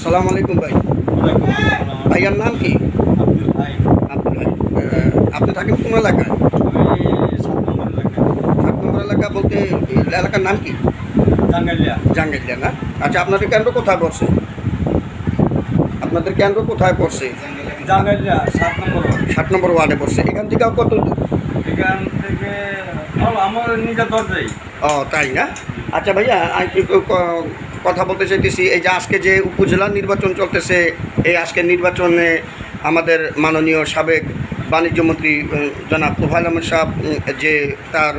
সালাম আলাইকুম ভাই। ভাইয়ার নাম কি? আব্দুল ভাই। আপনি থাকেন কোন এলাকায়? 7 নম্বর এলাকা বলতে এলাকার নাম কি? জাঙ্গালিয়া না? আচ্ছা, আপনাদের কেন্দ্র কোথায় পড়ছে? আপনাদের কেন্দ্র কোথায় পড়ছে? 7 নম্বর ওয়ার্ডে পড়ছে। এখান থেকে কত দূর? এখান থেকে আমার নিজের দরজাই। ও তাই না? আচ্ছা ভাইয়া, কথা বলতে চাইতেছি, এই যে আজকে যে উপজেলা নির্বাচন চলতেছে, এই আজকের নির্বাচনে আমাদের মাননীয় সাবেক বাণিজ্যমন্ত্রী জনাব তোফায়েল আহমেদ সাহেব যে তার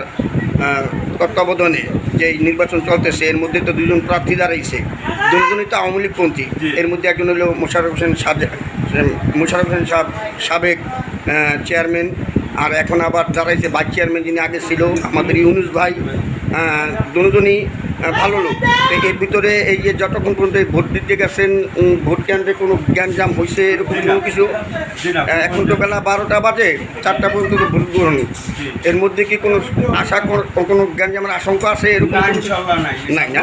তত্ত্বাবধানে যে নির্বাচন চলতেছে, এর মধ্যে তো দুজন প্রার্থী দাঁড়াইছে, দুজনই তো আওয়ামী লীগপন্থী। এর মধ্যে একজন হলো মোশাররফ হোসেন সাহেব, সাবেক চেয়ারম্যান, আর এখন আবার দাঁড়াইছে ভাইস চেয়ারম্যান যিনি আগে ছিল আমাদের ইউনুস ভাই। দুজনই ভালো লোক। এর ভিতরে এই যে যতক্ষণ পর্যন্ত ভোট দিতে গেছেন, ভোট কেন্দ্রে কোনো গ্যাঞ্জাম হয়েছে এরকম কোনো কিছু? এখন তো বেলা 12টা বাজে, 4টা পর্যন্ত তো ভোট গ্রহণ। এর মধ্যে কি কোনো কোনো গ্যাঞ্জামের আশঙ্কা আছে? এরকম নাই না?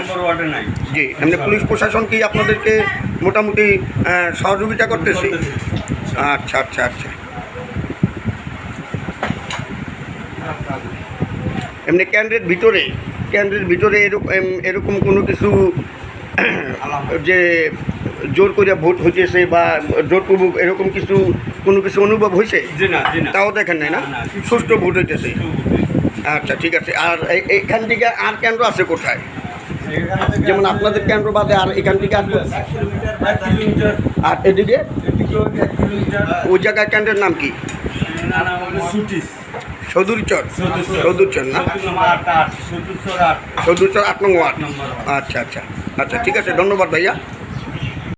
জি, এমনি পুলিশ প্রশাসন কি আপনাদেরকে মোটামুটি সহযোগিতা করতেছে? আচ্ছা আচ্ছা আচ্ছা। এমনি কেন্দ্রের ভিতরে এরকম কোনো কিছু যে জোর করে ভোট হইতেছে বা জোরপূর্বক এরকম কোনো কিছু অনুভব হয়েছে? তাও দেখেন নাই না? সুষ্ঠু ভোট হইতেছে। আচ্ছা ঠিক আছে। আর এইখান থেকে আর কেন্দ্র আছে কোথায়? যেমন আপনাদের কেন্দ্র বাদে আর এখান থেকে আর এদিকে ওই জায়গায় কেন্দ্রের নাম কি? সদুরচর না? সদুরচর 8 নং ওয়ার্ড। আচ্ছা আচ্ছা আচ্ছা, ঠিক আছে, ধন্যবাদ ভাইয়া।